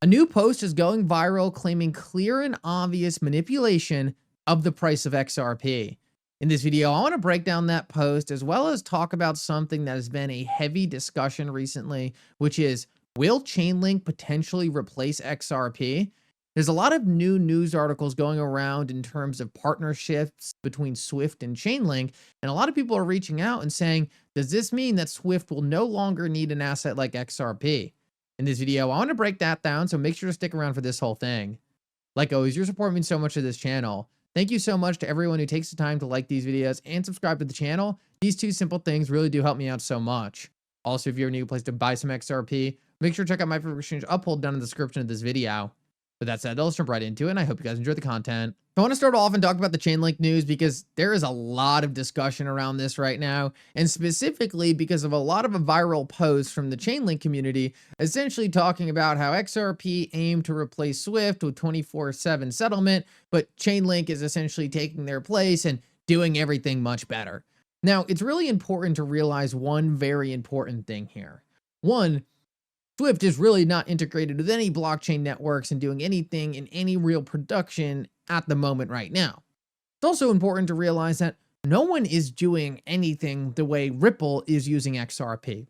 A new post is going viral claiming clear and obvious manipulation of the price of XRP. In this video, I want to break down that post as well as talk about something that has been a heavy discussion recently, which is, will Chainlink potentially replace XRP? There's a lot of new news articles going around in terms of partnerships between Swift and Chainlink, and a lot of people are reaching out and saying, does this mean that Swift will no longer need an asset like XRP? In this video, I want to break that down, so make sure to stick around for this whole thing. Like always, your support means so much to this channel. Thank you so much to everyone who takes the time to like these videos and subscribe to the channel. These two simple things really do help me out so much. Also, if you're new place to buy some XRP, make sure to check out my favorite exchange uphold down in the description of this video. With that said, let's jump right into it, and I hope you guys enjoy the content. I want to start off and talk about the Chainlink news because there is a lot of discussion around this right now, and specifically because of a lot of a viral posts from the Chainlink community, essentially talking about how XRP aimed to replace Swift with 24/7 settlement, but Chainlink is essentially taking their place and doing everything much better. Now, it's really important to realize one very important thing here. One, Swift is really not integrated with any blockchain networks and doing anything in any real production at the moment right now. It's also important to realize that no one is doing anything the way Ripple is using XRP.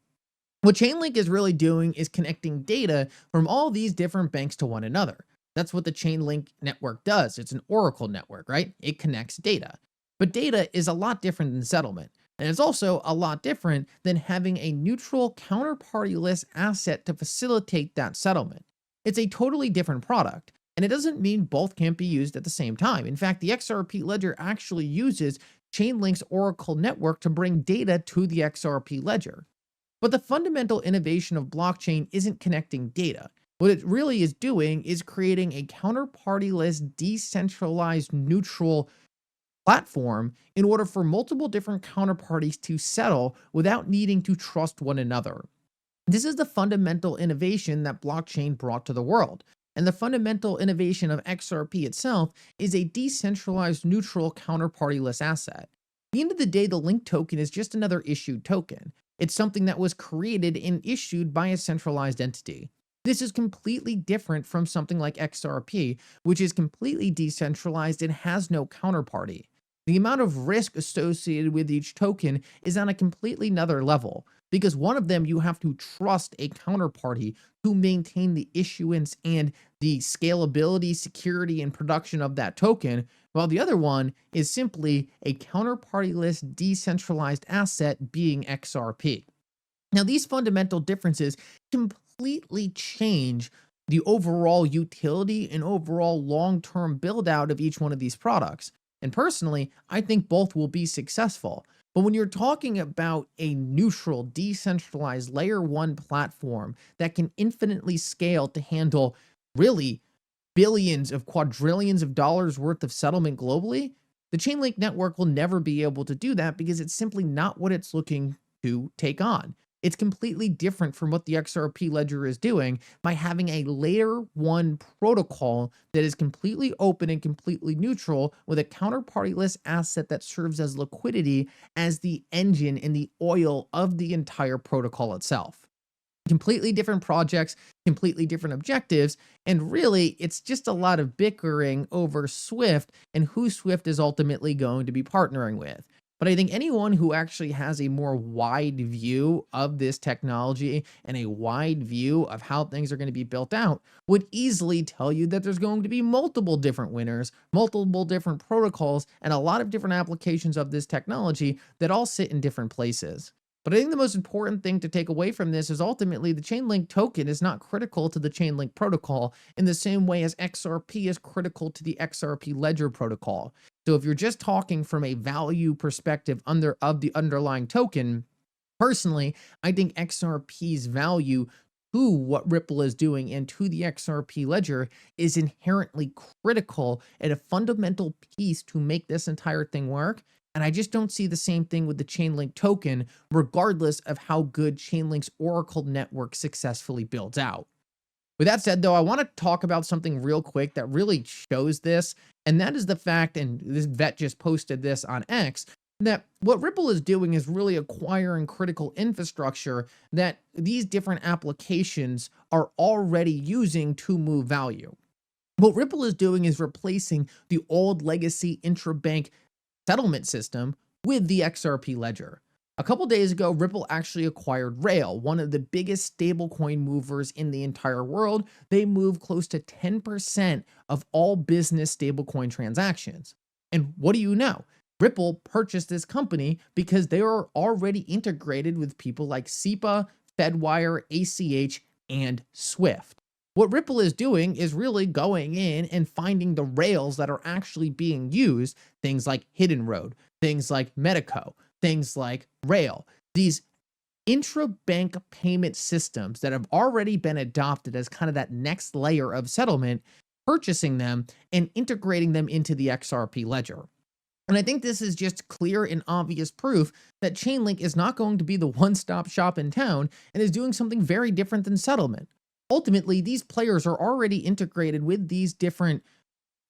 What Chainlink is really doing is connecting data from all these different banks to one another. That's what the Chainlink network does. It's an Oracle network, right? It connects data. But data is a lot different than settlement. And it's also a lot different than having a neutral counterparty-less asset to facilitate that settlement. It's a totally different product, and it doesn't mean both can't be used at the same time. In fact, the XRP ledger actually uses Chainlink's Oracle network to bring data to the XRP ledger. But the fundamental innovation of blockchain isn't connecting data. What it really is doing is creating a counterparty-less, decentralized, neutral platform in order for multiple different counterparties to settle without needing to trust one another. This is the fundamental innovation that blockchain brought to the world. And the fundamental innovation of XRP itself is a decentralized, neutral, counterparty-less asset. At the end of the day, the Link token is just another issued token. It's something that was created and issued by a centralized entity. This is completely different from something like XRP, which is completely decentralized and has no counterparty. The amount of risk associated with each token is on a completely another level, because one of them you have to trust a counterparty to maintain the issuance and the scalability, security, and production of that token, while the other one is simply a counterparty-less decentralized asset being XRP. Now, these fundamental differences completely change the overall utility and overall long-term build-out of each one of these products. And personally, I think both will be successful. But when you're talking about a neutral, decentralized layer one platform that can infinitely scale to handle really billions of quadrillions of dollars worth of settlement globally, the Chainlink network will never be able to do that because it's simply not what it's looking to take on. It's completely different from what the XRP ledger is doing by having a layer one protocol that is completely open and completely neutral with a counterparty-less asset that serves as liquidity as the engine and the oil of the entire protocol itself. Completely different projects, completely different objectives, and really it's just a lot of bickering over Swift and who Swift is ultimately going to be partnering with. But I think anyone who actually has a more wide view of this technology and a wide view of how things are going to be built out would easily tell you that there's going to be multiple different winners, multiple different protocols, and a lot of different applications of this technology that all sit in different places. But I think the most important thing to take away from this is ultimately the Chainlink token is not critical to the Chainlink protocol in the same way as XRP is critical to the XRP ledger protocol. So if you're just talking from a value perspective of the underlying token, personally, I think XRP's value to what Ripple is doing and to the XRP ledger is inherently critical and a fundamental piece to make this entire thing work. And I just don't see the same thing with the Chainlink token, regardless of how good Chainlink's Oracle network successfully builds out. With that said, though, I want to talk about something real quick that really shows this, and that is the fact, and this vet just posted this on X, that what Ripple is doing is really acquiring critical infrastructure that these different applications are already using to move value. What Ripple is doing is replacing the old legacy intrabank settlement system with the XRP ledger. A couple days ago, Ripple actually acquired Rail, one of the biggest stablecoin movers in the entire world. They move close to 10% of all business stablecoin transactions. And what do you know? Ripple purchased this company because they are already integrated with people like SEPA, Fedwire, ACH, and Swift. What Ripple is doing is really going in and finding the rails that are actually being used, things like Hidden Road, things like Medico, things like Rail, these intra-bank payment systems that have already been adopted as kind of that next layer of settlement, purchasing them and integrating them into the XRP ledger. And I think this is just clear and obvious proof that Chainlink is not going to be the one-stop shop in town and is doing something very different than settlement. Ultimately, these players are already integrated with these different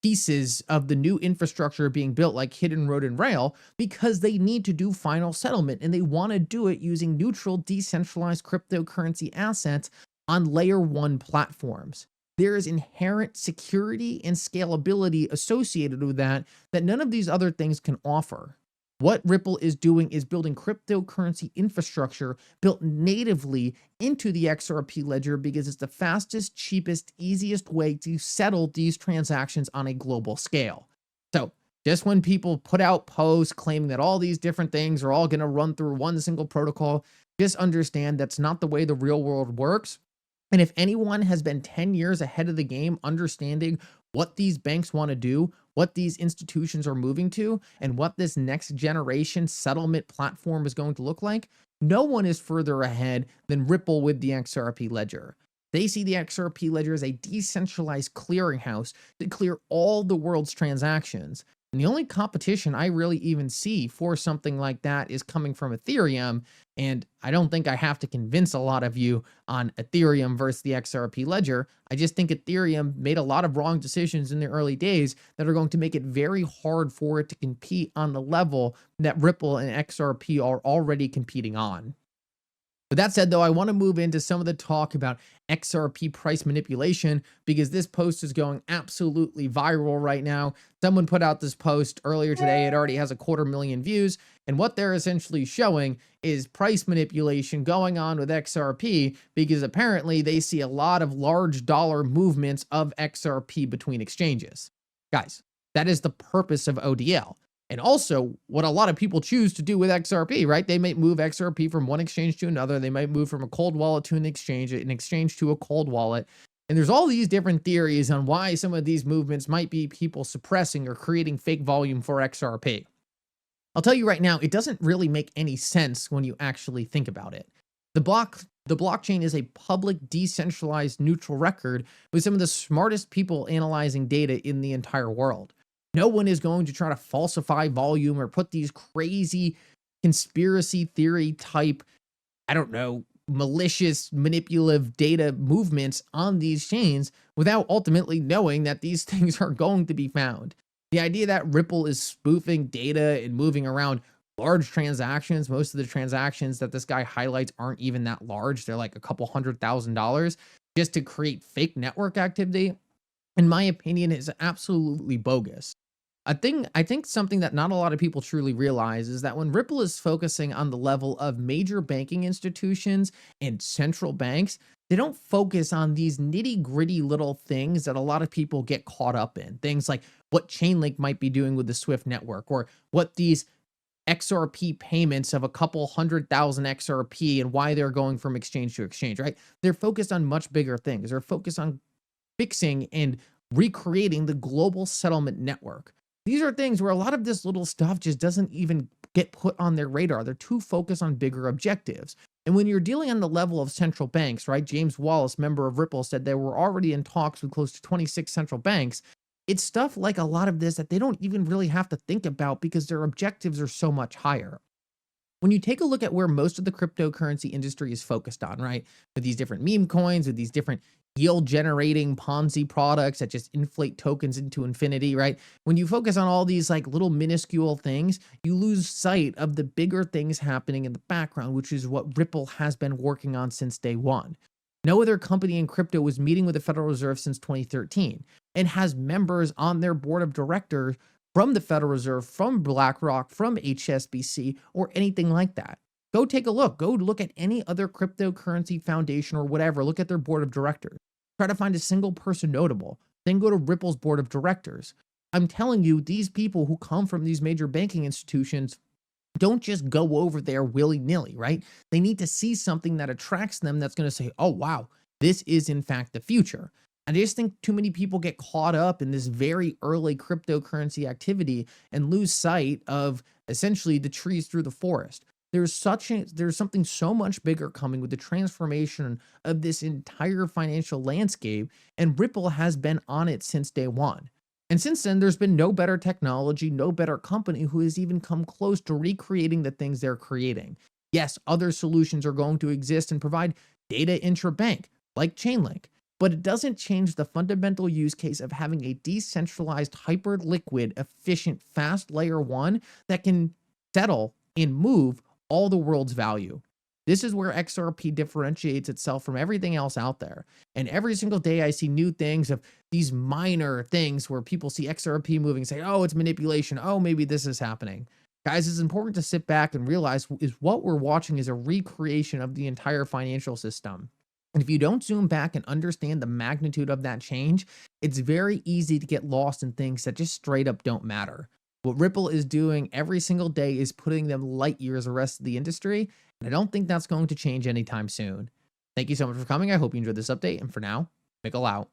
pieces of the new infrastructure being built like Hidden Road and Rail because they need to do final settlement and they want to do it using neutral, decentralized cryptocurrency assets on layer 1 platforms. There is inherent security and scalability associated with that none of these other things can offer. What Ripple is doing is building cryptocurrency infrastructure built natively into the XRP ledger because it's the fastest, cheapest, easiest way to settle these transactions on a global scale. So just when people put out posts claiming that all these different things are all going to run through one single protocol, just understand that's not the way the real world works. And if anyone has been 10 years ahead of the game, understanding what these banks want to do, what these institutions are moving to, and what this next generation settlement platform is going to look like, no one is further ahead than Ripple with the XRP ledger. They see the XRP ledger as a decentralized clearinghouse to clear all the world's transactions. And the only competition I really even see for something like that is coming from Ethereum. And I don't think I have to convince a lot of you on Ethereum versus the XRP ledger. I just think Ethereum made a lot of wrong decisions in the early days that are going to make it very hard for it to compete on the level that Ripple and XRP are already competing on. With that said, though, I want to move into some of the talk about XRP price manipulation because this post is going absolutely viral right now. Someone put out this post earlier today. It already has 250,000 views. And what they're essentially showing is price manipulation going on with XRP because apparently they see a lot of large dollar movements of XRP between exchanges. Guys, that is the purpose of ODL. And also what a lot of people choose to do with XRP, right? They might move XRP from one exchange to another. They might move from a cold wallet to an exchange to a cold wallet. And there's all these different theories on why some of these movements might be people suppressing or creating fake volume for XRP. I'll tell you right now, it doesn't really make any sense when you actually think about it. The blockchain is a public, decentralized, neutral record with some of the smartest people analyzing data in the entire world. No one is going to try to falsify volume or put these crazy conspiracy theory type, I don't know, malicious, manipulative data movements on these chains without ultimately knowing that these things are going to be found. The idea that Ripple is spoofing data and moving around large transactions, most of the transactions that this guy highlights aren't even that large. They're like a couple $100,000 just to create fake network activity, in my opinion, is absolutely bogus. I think something that not a lot of people truly realize is that when Ripple is focusing on the level of major banking institutions and central banks, they don't focus on these nitty-gritty little things that a lot of people get caught up in. Things like what Chainlink might be doing with the Swift network, or what these XRP payments of a couple 100,000 XRP and why they're going from exchange to exchange, right? They're focused on much bigger things. They're focused on fixing and recreating the global settlement network. These are things where a lot of this little stuff just doesn't even get put on their radar. They're too focused on bigger objectives. And when you're dealing on the level of central banks, right? James Wallace, member of Ripple, said they were already in talks with close to 26 central banks. It's stuff like a lot of this that they don't even really have to think about because their objectives are so much higher. When you take a look at where most of the cryptocurrency industry is focused on, right? With these different meme coins, with these different yield generating Ponzi products that just inflate tokens into infinity, right? When you focus on all these like little minuscule things, you lose sight of the bigger things happening in the background, which is what Ripple has been working on since day one. No other company in crypto was meeting with the Federal Reserve since 2013 and has members on their board of directors from the Federal Reserve, from BlackRock, from HSBC, or anything like that. Go take a look. Go look at any other cryptocurrency foundation or whatever. Look at their board of directors. Try to find a single person notable. Then go to Ripple's board of directors. I'm telling you, these people who come from these major banking institutions don't just go over there willy-nilly, right? They need to see something that attracts them that's going to say, oh, wow, this is in fact the future. I just think too many people get caught up in this very early cryptocurrency activity and lose sight of essentially the trees through the forest. There's something so much bigger coming with the transformation of this entire financial landscape, and Ripple has been on it since day one. And since then, there's been no better technology, no better company who has even come close to recreating the things they're creating. Yes, other solutions are going to exist and provide data intra-bank, like Chainlink, but it doesn't change the fundamental use case of having a decentralized, hyper-liquid, efficient, fast layer one that can settle and move all the world's value. This is where XRP differentiates itself from everything else out there. And every single day I see new things of these minor things where people see XRP moving and say, oh, it's manipulation. Oh, maybe this is happening. Guys, it's important to sit back and realize is what we're watching is a recreation of the entire financial system. And if you don't zoom back and understand the magnitude of that change, it's very easy to get lost in things that just straight up don't matter. What Ripple is doing every single day is putting them light years the rest of the industry, and I don't think that's going to change anytime soon. Thank you so much for coming. I hope you enjoyed this update, and for now, Mickle out.